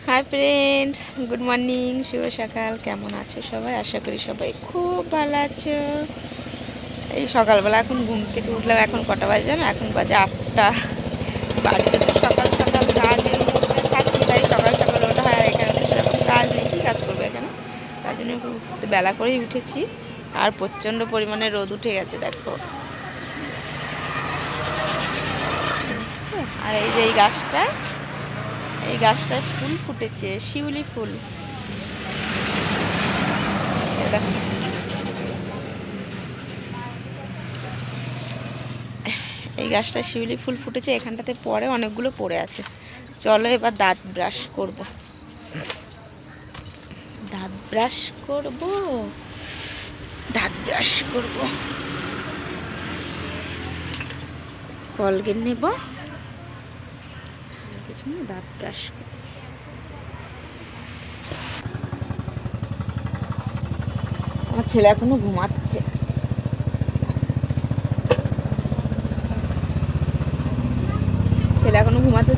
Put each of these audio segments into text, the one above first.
Hi friends, good morning, শুভ সকাল। কেমন আছো সবাই? আশা করি সবাই খুব ভালো আছো। এই সকালবেলা এখন ঘুম থেকে উঠলাম। এখন কটা বাজে জানো? এখন বাজে 8টা। বাড়িতে তো সকাল সকাল কাজের মধ্যে থাকি, তাই সকাল সকাল ওঠা হয়। আর এখানে তো সেরকম কাজ নেই, কী কাজ করবো এখানে? তার জন্য বেলা করেই উঠেছি। আর প্রচণ্ড পরিমাণে রোদ উঠে গেছে, দেখো। আর এই যে এই গাছটায় ফুল ফুটেছে, শিউলি ফুল। এই গাছটায় শিউলি ফুল ফুটেছে, এখানটাতে পরে অনেকগুলো পড়ে আছে। চলো এবার দাঁত ব্রাশ করব। কলগেট নেব, দাঁত ব্রাশ করব। আমার ছেলে এখনো ঘুমাচ্ছে।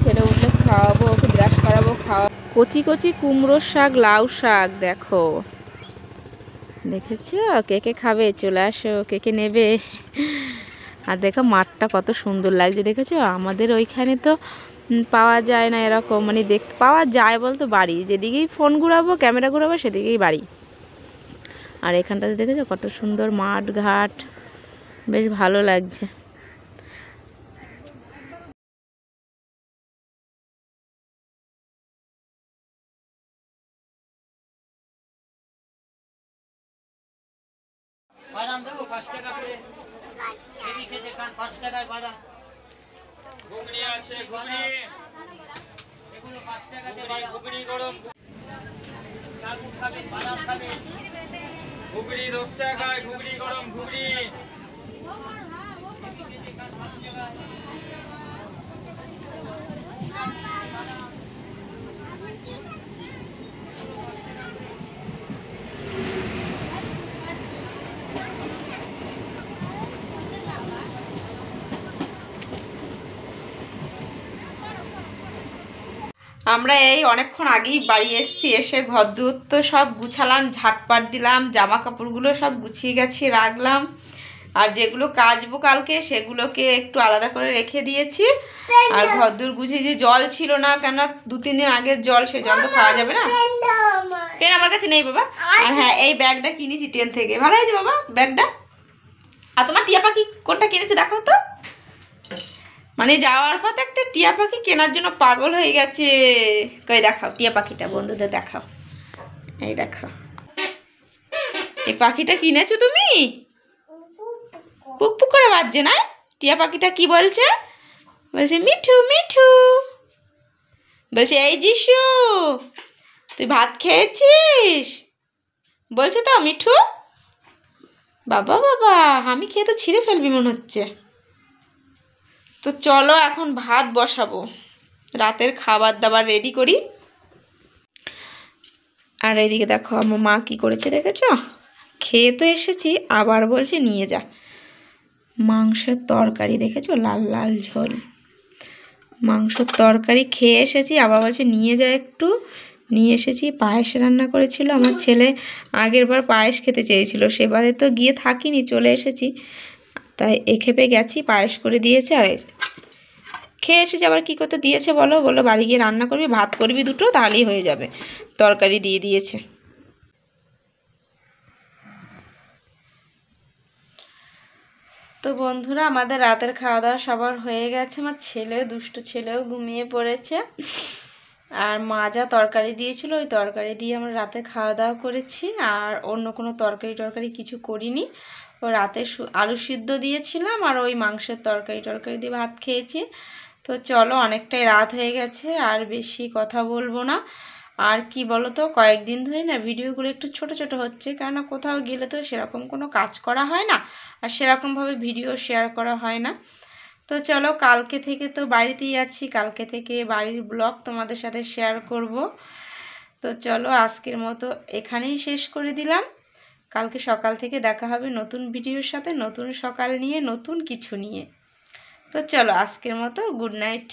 ছেলে উঠলে খাওয়াবো, ওকে ব্রাশ করাবো, কচি কচি কুমড়োর শাক, লাউ শাক, দেখো। দেখেছো? কে কে খাবে? চলে আসো, কে কে নেবে? আর দেখো মাঠটা কত সুন্দর লাগছে, দেখেছো? আমাদের ওইখানে তো পাওয়া যায় না এরকম, মানে দেখতে পাওয়া যায় বলতো বাড়ি, যেদিকেই ফোন ঘুরাবো, ক্যামেরা ঘুরাবো, সেদিকেই বাড়ি। আর এখানটাতে দেখেছো কত সুন্দর মাঠ ঘাট, বেশ ভালো লাগছে। বাদাম দেবো 5 টাকা করে। কেজি খেতে খান 5 টাকায় বাদাম। ঘুগনি আছে, ঘুগনি। এগুলো 5 টাকাতে বাদাম। ঘুগনি গরম। কাকু খাবেন, বাদাম খাবেন। ঘুগনি 10 টাকায়, ঘুগনি গরম, ঘুগনি। কেজি খেতে খান 5 টাকায়। আমরা এই অনেকক্ষণ আগেই বাড়ি এসেছি। এসে ঘর দুয়ার তো সব গুছালাম, ঝাটপাট দিলাম, জামা কাপড়গুলো সব গুছিয়ে গেছি রাখলাম। আর যেগুলো কাচবো কালকে সেগুলোকে একটু আলাদা করে রেখে দিয়েছি। আর ঘর দুয়ার গুছিয়ে, যে জল ছিল না, কেন 2-3 দিন আগের জল, সে জল তো খাওয়া যাবে না। পেন আমার কাছে নেই বাবা। আর হ্যাঁ, এই ব্যাগটা কিনেছি ট্রেন থেকে, ভালো হয়েছে বাবা ব্যাগটা। আর তোমার টিয়া পাখি কোনটা কিনেছে দেখাও তো। মানে যাওয়ার পথে একটা টিয়া পাখি কেনার জন্য পাগল হয়ে গেছে। কই দেখাও টিয়া পাখিটা, বন্ধুদের দেখাও। এই দেখো, এই পাখিটা কিনেছো তুমি? পুক পুক করে বাজছে না? টিয়া পাখিটা কি বলছে? বলছে মিঠু মিঠু। বলছে এই যিশু, তুই ভাত খেয়েছিস? বলছে তো মিঠু। বাবা বাবা, আমি খেয়ে তো ছিঁড়ে ফেলবি মনে হচ্ছে। তো চলো এখন ভাত বসাবো, রাতের খাবার দাবার রেডি করি। আর এইদিকে দেখো আমার মা কি করেছে দেখেছো? খেয়ে তো এসেছি, আবার বলছে নিয়ে যা মাংসের তরকারি, দেখেছো? লাল লাল ঝোল মাংসের তরকারি খেয়ে এসেছি, আবার বলছে নিয়ে যা একটু। নিয়ে এসেছি। পায়েস রান্না করেছিল আমার ছেলে, আগের বার পায়েস খেতে চেয়েছিল, সেবারে তো গিয়ে থাকিনি, চলে এসেছি, তাই খেপে গেছি। পায়েস করে দিয়েছে, আর খেয়ে এসেছি। আবার কী করতে দিয়েছে বলো? বলো বাড়ি গিয়ে রান্না করবি, ভাত করবি 2টো, তাহলেই হয়ে যাবে। তরকারি দিয়ে দিয়েছে। তো বন্ধুরা, আমাদের রাতের খাওয়া দাওয়া সবার হয়ে গেছে। আমার দুষ্টু ছেলেও ঘুমিয়ে পড়েছে। আর মা যা তরকারি দিয়েছিল, ওই তরকারি দিয়ে আমরা রাতে খাওয়া দাওয়া করেছি। আর অন্য কোনো তরকারি কিছু করিনি। ও রাতে আলু সিদ্ধ দিয়েছিলাম, আর ওই মাংসের তরকারি দিয়ে ভাত খেয়েছি। তো চলো, অনেকটাই রাত হয়ে গেছে, আর বেশি কথা বলবো না। আর কি বলো তো, কয়েকদিন ধরে না ভিডিওগুলো একটু ছোট ছোট হচ্ছে, কেননা কোথাও গেলে তো সেরকম কোনো কাজ করা হয় না, আর সেরকমভাবে ভিডিও শেয়ার করা হয় না। তো চলো, কালকে থেকে তো বাড়িতেই আছি, কালকে থেকে বাড়ির ব্লগ তোমাদের সাথে শেয়ার করব। তো চলো, আজকের মতো এখানেই শেষ করে দিলাম। কালকে সকাল থেকে দেখা হবে নতুন ভিডিওর সাথে, নতুন সকাল নিয়ে, নতুন কিছু নিয়ে। তো চলো, আজকের মতো গুড নাইট।